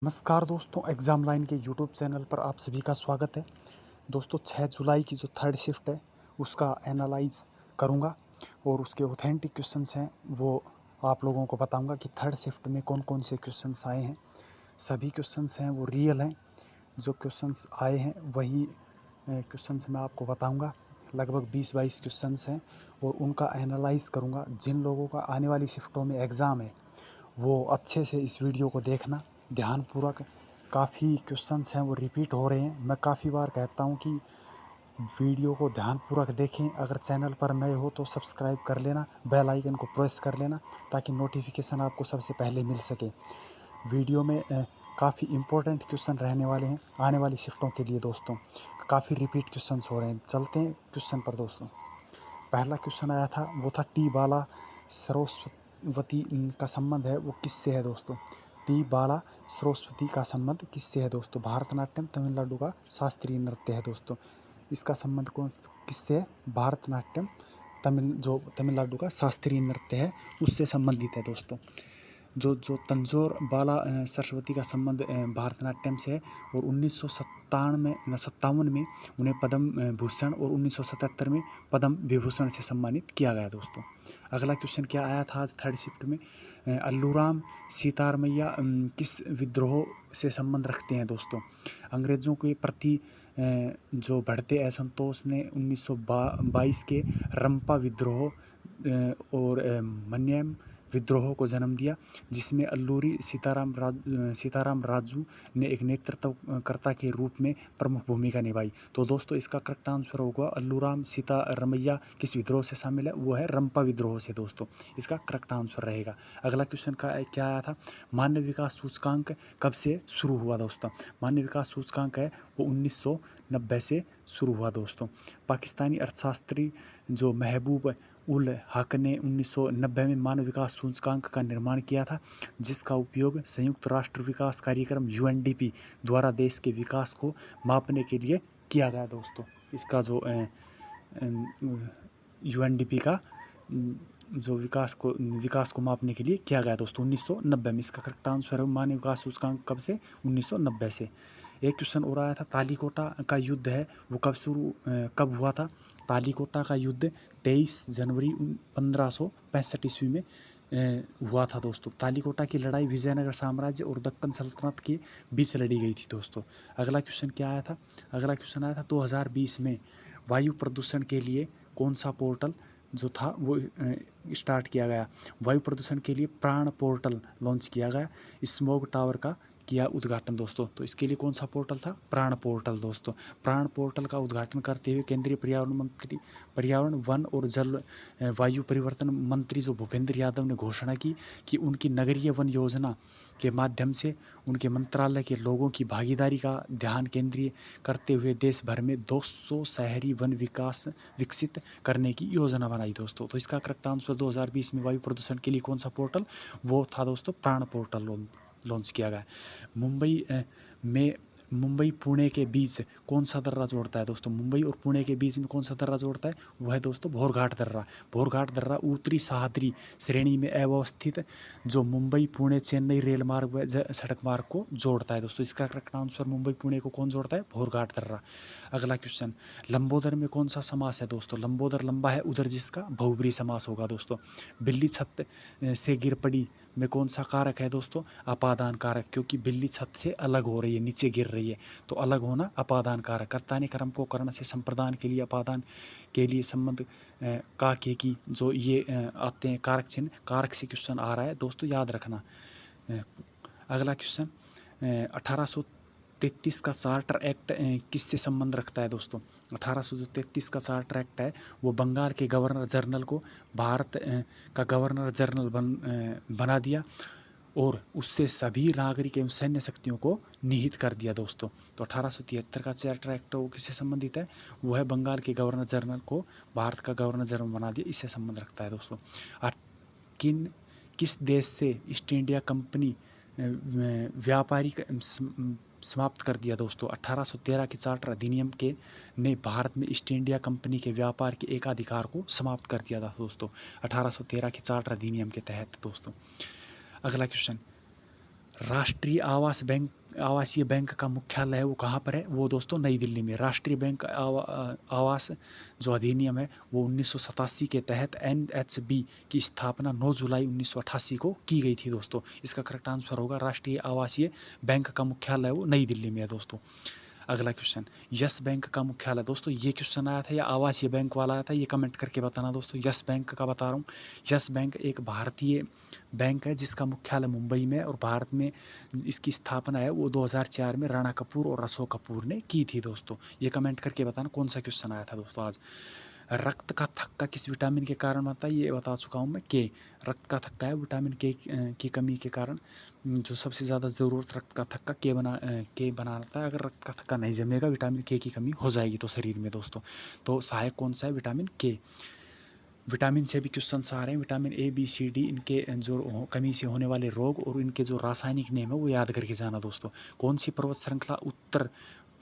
नमस्कार दोस्तों, exam line के यूट्यूब चैनल पर आप सभी का स्वागत है। दोस्तों 6 जुलाई की जो थर्ड शिफ्ट है उसका एनालाइज़ करूँगा और उसके ऑथेंटिक क्वेश्चंस हैं वो आप लोगों को बताऊँगा कि थर्ड शिफ्ट में कौन कौन से क्वेश्चंस आए हैं। सभी क्वेश्चंस हैं वो रियल हैं, जो क्वेश्चंस आए हैं वही क्वेश्चंस मैं आपको बताऊँगा। लगभग 20-22 क्वेश्चंस हैं और उनका एनालाइज़ करूँगा। जिन लोगों का आने वाली शिफ्टों में एग्ज़ाम है वो अच्छे से इस वीडियो को देखना ध्यानपूर्वक। काफ़ी क्वेश्चंस हैं वो रिपीट हो रहे हैं। मैं काफ़ी बार कहता हूँ कि वीडियो को ध्यानपूर्वक देखें। अगर चैनल पर नए हो तो सब्सक्राइब कर लेना, बेल आइकन को प्रेस कर लेना ताकि नोटिफिकेशन आपको सबसे पहले मिल सके। वीडियो में काफ़ी इम्पोर्टेंट क्वेश्चन रहने वाले हैं आने वाली शिफ्टों के लिए दोस्तों। काफ़ी रिपीट क्वेश्चंस हो रहे हैं। चलते हैं क्वेश्चन पर दोस्तों। पहला क्वेश्चन आया था वो था टी बाला सरस्वती का संबंध है वो किससे है दोस्तों। टी बाला सरस्वती का संबंध किससे है दोस्तों। भारतनाट्यम तमिलनाडु का शास्त्रीय नृत्य है दोस्तों। इसका संबंध कौन किससे है। भारतनाट्यम तमिलनाडु का शास्त्रीय नृत्य है उससे संबंधित है दोस्तों। जो जो तंजौर बाला सरस्वती का संबंध भारतनाट्यम से है और 1957 में उन्हें पद्म भूषण और 1977 में पद्म विभूषण से सम्मानित किया गया दोस्तों। अगला क्वेश्चन क्या आया था आज थर्ड शिफ्ट में। अल्लूराम सीतारमैया किस विद्रोह से संबंध रखते हैं दोस्तों। अंग्रेज़ों के प्रति जो बढ़ते असंतोष ने 1922 के रंपा विद्रोह और मन्यम विद्रोह को जन्म दिया, जिसमें अल्लूरी सीताराम राजू ने एक नेतृत्वकर्ता के रूप में प्रमुख भूमिका निभाई। तो दोस्तों इसका करेक्ट आंसर होगा अल्लूराम सीतारमैया किस विद्रोह से शामिल है, वो है रंपा विद्रोह से दोस्तों। इसका करेक्ट आंसर रहेगा। अगला क्वेश्चन का क्या आया था, मानव विकास सूचकांक कब से शुरू हुआ दोस्तों। मानव विकास सूचकांक है वो 1990 से शुरू हुआ दोस्तों। पाकिस्तानी अर्थशास्त्री जो महबूब उल हक ने 1990 में मानव विकास सूचकांक का निर्माण किया था, जिसका उपयोग संयुक्त राष्ट्र विकास कार्यक्रम यूएनडीपी द्वारा देश के विकास को मापने के लिए किया गया दोस्तों। इसका जो यूएनडीपी का जो विकास को मापने के लिए किया गया दोस्तों 1990 में। इसका करेक्ट आंसर है मानव विकास सूचकांक कब से, 1990 से। एक क्वेश्चन और आया था, तालीकोटा का युद्ध है वो कब हुआ था। तालीकोटा का युद्ध 23 जनवरी 1565 ईस्वी में हुआ था दोस्तों। तालीकोटा की लड़ाई विजयनगर साम्राज्य और दक्कन सल्तनत के बीच लड़ी गई थी दोस्तों। अगला क्वेश्चन क्या आया था, अगला क्वेश्चन आया था 2020 में वायु प्रदूषण के लिए कौन सा पोर्टल जो था वो स्टार्ट किया गया। वायु प्रदूषण के लिए प्राण पोर्टल लॉन्च किया गया। स्मोग टावर का किया उद्घाटन दोस्तों। तो इसके लिए कौन सा पोर्टल था, प्राण पोर्टल दोस्तों। प्राण पोर्टल का उद्घाटन करते हुए केंद्रीय पर्यावरण वन और जल वायु परिवर्तन मंत्री जो भूपेंद्र यादव ने घोषणा की कि उनकी नगरीय वन योजना के माध्यम से उनके मंत्रालय के लोगों की भागीदारी का ध्यान केंद्रीय करते हुए देश भर में 200 शहरी वन विकसित करने की योजना बनाई दोस्तों। तो इसका करेक्ट आंसर 2020 में वायु प्रदूषण के लिए कौन सा पोर्टल, वो था दोस्तों प्राण पोर्टल लॉन्च किया गया। मुंबई पुणे के बीच कौन सा दर्रा जोड़ता है दोस्तों। मुंबई और पुणे के बीच में कौन सा दर्रा जोड़ता है, वह है दोस्तों भोरघाट दर्रा। भोरघाट दर्रा उत्तरी सह्याद्री श्रेणी में अवस्थित जो मुंबई पुणे चेन्नई रेल मार्ग व सड़क मार्ग को जोड़ता है दोस्तों। इसका करेक्ट आंसर मुंबई पुणे को कौन जोड़ता है, भोरघाट दर्रा। अगला क्वेश्चन, लंबोदर में कौन सा समास है दोस्तों। लंबोदर लंबा है उधर जिसका बहुब्रीहि समास होगा दोस्तों। बिल्ली छत से गिर पड़ी में कौन सा कारक है दोस्तों, अपादान कारक। क्योंकि बिल्ली छत से अलग हो रही है, नीचे गिर रही है, तो अलग होना अपादान कारक। कर्ता ने कर्म को कर्ण से संप्रदान के लिए अपादान के लिए संबंध का के की जो ये आते हैं कारक चिन्ह, कारक से क्वेश्चन आ रहा है दोस्तों, याद रखना। अगला क्वेश्चन, 1833 का चार्टर एक्ट किससे संबंध रखता है दोस्तों। 1833 का चार्टर एक्ट है वो बंगाल के गवर्नर जनरल को भारत का गवर्नर जनरल बना दिया और उससे सभी नागरिक एवं सैन्य शक्तियों को निहित कर दिया दोस्तों। तो 1873 का चार्टर एक्ट वो किससे संबंधित है, वो है बंगाल के गवर्नर जनरल को भारत का गवर्नर जनरल बना दिया, इससे संबंध रखता है दोस्तों। किस देश से ईस्ट इंडिया कंपनी व्यापारिक समाप्त कर दिया दोस्तों। 1813 के चार्टर अधिनियम के ने भारत में ईस्ट इंडिया कंपनी के व्यापार के एकाधिकार को समाप्त कर दिया था दोस्तों, 1813 के चार्टर अधिनियम के तहत दोस्तों। अगला क्वेश्चन, राष्ट्रीय आवासीय बैंक का मुख्यालय है वो कहाँ पर है? वो दोस्तों नई दिल्ली में। राष्ट्रीय बैंक आवास जो अधिनियम है वो 1987 के तहत NHB की स्थापना 9 जुलाई 1988 को की गई थी दोस्तों। इसका करेक्ट आंसर होगा राष्ट्रीय आवासीय बैंक का मुख्यालय वो नई दिल्ली में है दोस्तों। अगला क्वेश्चन, यस बैंक का मुख्यालय, दोस्तों ये क्वेश्चन आया था या आवासीय बैंक वाला आया था, ये कमेंट करके बताना दोस्तों। यस बैंक का बता रहा हूँ। यस बैंक एक भारतीय बैंक है जिसका मुख्यालय मुंबई में, और भारत में इसकी स्थापना है वो 2004 में राणा कपूर और अशोक कपूर ने की थी दोस्तों। ये कमेंट करके बताना कौन सा क्वेश्चन आया था दोस्तों आज। रक्त का थक्का किस विटामिन के कारण बनता है? ये बता चुका हूँ मैं, के। रक्त का थक्का है विटामिन के की कमी के कारण जो सबसे ज़्यादा ज़रूरत रक्त का थक्का के बनाता है। अगर रक्त का थक्का नहीं जमेगा, विटामिन के की कमी हो जाएगी तो शरीर में दोस्तों। तो सहायक कौन सा है? विटामिन के। विटामिन से भी क्वेश्चन आ रहे हैं। Vitamin A, B, C, D इनके जो कमी से होने वाले रोग और इनके जो रासायनिक नेम है वो याद करके जाना दोस्तों। कौन सी पर्वत श्रृंखला उत्तर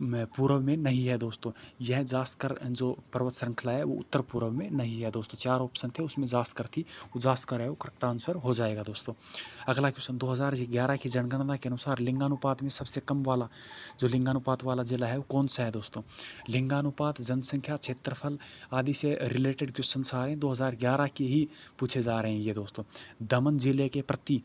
पूर्व में नहीं है दोस्तों? यह जास्कर जो पर्वत श्रृंखला है वो उत्तर पूर्व में नहीं है दोस्तों। 4 ऑप्शन थे उसमें जास्कर थी, वो जास्कर है वो करेक्ट आंसर हो जाएगा दोस्तों। अगला क्वेश्चन, 2011 की जनगणना के अनुसार लिंगानुपात में सबसे कम वाला जो लिंगानुपात वाला जिला है वो कौन सा है दोस्तों? लिंगानुपात, जनसंख्या, क्षेत्रफल आदि से रिलेटेड क्वेश्चन आ रहे हैं, 2011 के ही पूछे जा रहे हैं ये दोस्तों। दमन जिले के प्रति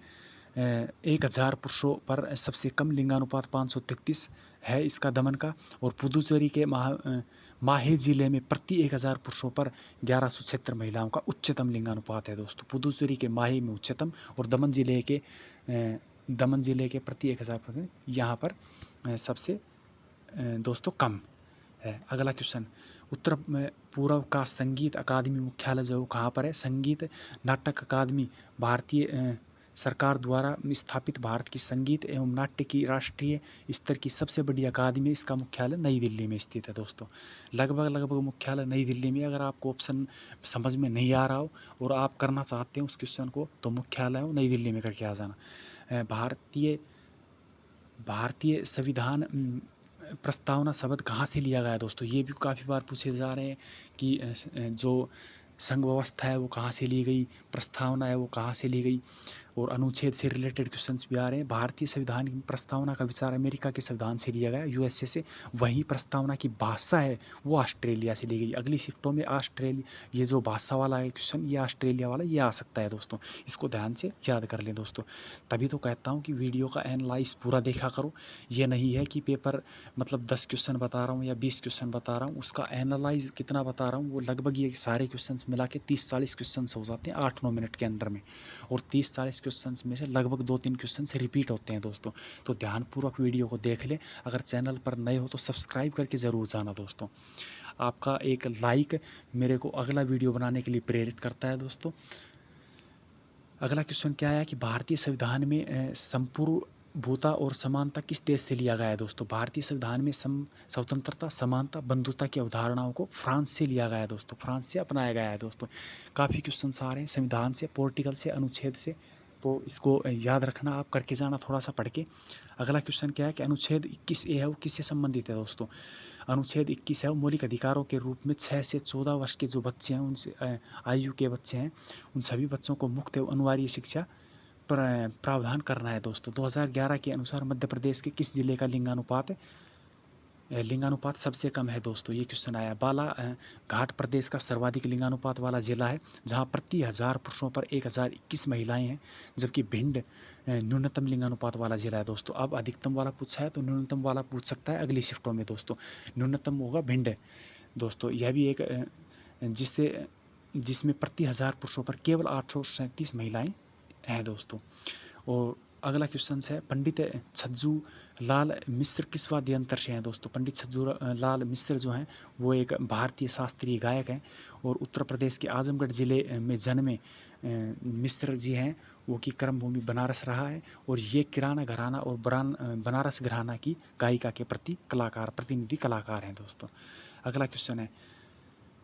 1000 पुरुषों पर सबसे कम लिंगानुपात 533 है इसका दमन का, और पुदुचेरी के माहे जिले में प्रति 1000 पुरुषों पर 1176 महिलाओं का उच्चतम लिंगानुपात है दोस्तों। पुदुचेरी के माहे में उच्चतम और दमन जिले के प्रति 1000 पर यहाँ पर सबसे दोस्तों कम है। अगला क्वेश्चन, उत्तर पूर्व का संगीत अकादमी मुख्यालय जो कहाँ पर है? संगीत नाटक अकादमी भारतीय सरकार द्वारा स्थापित भारत की संगीत एवं नाट्य की राष्ट्रीय स्तर की सबसे बड़ी अकादमी, इसका मुख्यालय नई दिल्ली में स्थित है दोस्तों। लगभग मुख्यालय नई दिल्ली में। अगर आपको ऑप्शन समझ में नहीं आ रहा हो और आप करना चाहते हैं उस क्वेश्चन को, तो मुख्यालय हो नई दिल्ली में करके आ जाना। भारतीय संविधान प्रस्तावना शब्द कहाँ से लिया गया है दोस्तों? ये भी काफ़ी बार पूछे जा रहे हैं कि जो संघ व्यवस्था है वो कहाँ से ली गई, प्रस्तावना है वो कहाँ से ली गई, और अनुच्छेद से रिलेटेड क्वेश्चंस भी आ रहे हैं। भारतीय संविधान की प्रस्तावना का विचार अमेरिका के संविधान से लिया गया, USA से। वहीं प्रस्तावना की भाषा है वो ऑस्ट्रेलिया से ली गई। अगली शिफ्टों में ये जो भाषा वाला है क्वेश्चन, ये ऑस्ट्रेलिया वाला ये आ सकता है दोस्तों। इसको ध्यान से याद कर लें दोस्तों। तभी तो कहता हूँ कि वीडियो का एनालाइज पूरा देखा करो। ये नहीं है कि पेपर मतलब 10 क्वेश्चन बता रहा हूँ या 20 क्वेश्चन बता रहा हूँ, उसका एनालाइज कितना बता रहा हूँ वो लगभग ये सारे क्वेश्चन मिला के 30-40 क्वेश्चन हो जाते हैं 8-9 मिनट के अंदर में, और 30-40 क्वेश्चन में से लगभग 2-3 क्वेश्चन रिपीट होते हैं दोस्तों। तो ध्यानपूर्वक वीडियो को देख लें। अगर चैनल पर नए हो तो सब्सक्राइब करके ज़रूर जाना दोस्तों। आपका एक लाइक मेरे को अगला वीडियो बनाने के लिए प्रेरित करता है दोस्तों। अगला क्वेश्चन क्या है कि भारतीय संविधान में संपूर्णभूता और समानता किस देश से लिया गया है दोस्तों? भारतीय संविधान में स्वतंत्रता, समानता, बंधुता की अवधारणाओं को फ्रांस से लिया गया है दोस्तों। फ्रांस से अपनाया गया है दोस्तों। काफ़ी क्वेश्चन आ रहे हैं संविधान से, पोर्टिकल से, अनुच्छेद से, तो इसको याद रखना, आप करके जाना थोड़ा सा पढ़ के। अगला क्वेश्चन क्या है कि अनुच्छेद 21A है वो किससे संबंधित है दोस्तों? अनुच्छेद 21 है वो मौलिक अधिकारों के रूप में 6 से 14 वर्ष के जो बच्चे हैं, उनसे आयु के बच्चे हैं, उन सभी बच्चों को मुफ्त एवं अनिवार्य शिक्षा प्रावधान करना है दोस्तों। 2011 के अनुसार मध्य प्रदेश के किस जिले का लिंगानुपात सबसे कम है दोस्तों? ये क्वेश्चन आया। बालाघाट प्रदेश का सर्वाधिक लिंगानुपात वाला जिला है, जहां प्रति 1000 पुरुषों पर 1021 महिलाएं हैं, जबकि भिंड न्यूनतम लिंगानुपात वाला जिला है दोस्तों। अब अधिकतम वाला पूछा है तो न्यूनतम वाला पूछ सकता है अगली शिफ्टों में दोस्तों। न्यूनतम होगा भिंड दोस्तों। यह भी एक जिसमें प्रति 1000 पुरुषों पर केवल 837 महिलाएँ हैं दोस्तों। और अगला क्वेश्चन है, पंडित छज्जू लाल मिश्र किस वाद्य यंत्र से हैं दोस्तों? पंडित छज्जू लाल मिश्र जो हैं वो एक भारतीय शास्त्रीय गायक हैं, और उत्तर प्रदेश के आजमगढ़ ज़िले में जन्मे मिश्र जी हैं वो की कर्मभूमि बनारस रहा है, और ये किराना घराना और बनारस घराना की गायिका के प्रतिनिधि कलाकार हैं दोस्तों। अगला क्वेश्चन है,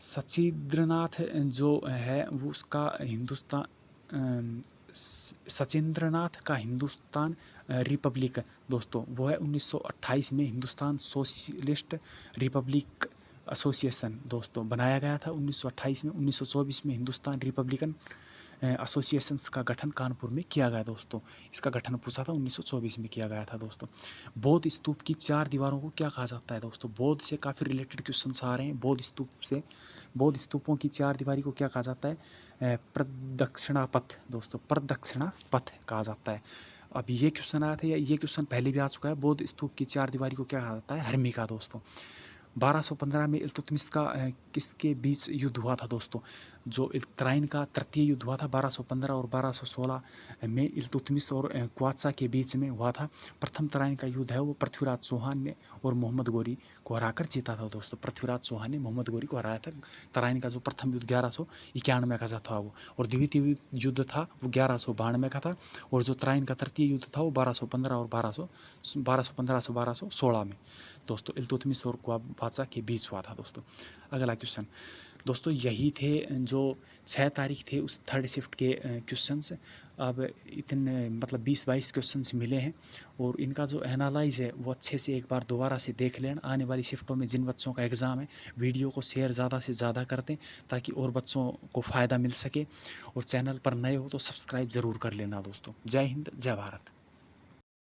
सचिंद्रनाथ जो है वो उसका सचिंद्रनाथ का हिंदुस्तान रिपब्लिक दोस्तों वो है 1928 में हिंदुस्तान सोशलिस्ट रिपब्लिक एसोसिएशन दोस्तों बनाया गया था 1928 में। 1924 में हिंदुस्तान एसोसिएशंस का गठन कानपुर में किया गया दोस्तों। इसका गठन पूछा था 1924 में किया गया था दोस्तों। बौद्ध स्तूप की 4 दीवारों को क्या कहा जाता है दोस्तों? बौद्ध से काफ़ी रिलेटेड क्वेश्चंस आ रहे हैं। बौद्ध स्तूपों की 4 दीवारी को क्या कहा जाता है? प्रदक्षिणा पथ दोस्तों, प्रदक्षिणा पथ कहा जाता है। अब ये क्वेश्चन आया था या ये क्वेश्चन पहले भी आ चुका है। बौद्ध स्तूप की 4 दीवारी को क्या कहा जाता है? हर्मिका दोस्तों। 1215 में इल्तुतमिश का किसके बीच युद्ध हुआ था दोस्तों? जो तराइन का तृतीय युद्ध हुआ था 1215 और 1216 में इल्तुतमिश और क्वात्सा के बीच में हुआ था। प्रथम तराइन का युद्ध है वो पृथ्वीराज चौहान ने और मोहम्मद गोरी को हराकर जीता था दोस्तों। पृथ्वीराज चौहान ने मोहम्मद गोरी को हराया था। तराइन का जो प्रथम युद्ध 1191 का था वो, और द्वितीय युद्ध था वो 1192 का था, और जो तराइन का तृतीय युद्ध था वो 1215 और 1215 से 1216 में दोस्तों इल्तुतमिश और क्वात्सा के बीच हुआ था दोस्तों। अगला क्वेश्चन दोस्तों, यही थे जो 6 तारीख थे उस थर्ड शिफ्ट के क्वेश्चंस। अब इतने मतलब 20-22 क्वेश्चंस मिले हैं, और इनका जो एनालाइज है वो अच्छे से एक बार दोबारा से देख लें। आने वाली शिफ्टों में जिन बच्चों का एग्ज़ाम है, वीडियो को शेयर ज़्यादा से ज़्यादा कर दें ताकि और बच्चों को फ़ायदा मिल सके। और चैनल पर नए हो तो सब्सक्राइब ज़रूर कर लेना दोस्तों। जय हिंद, जय भारत।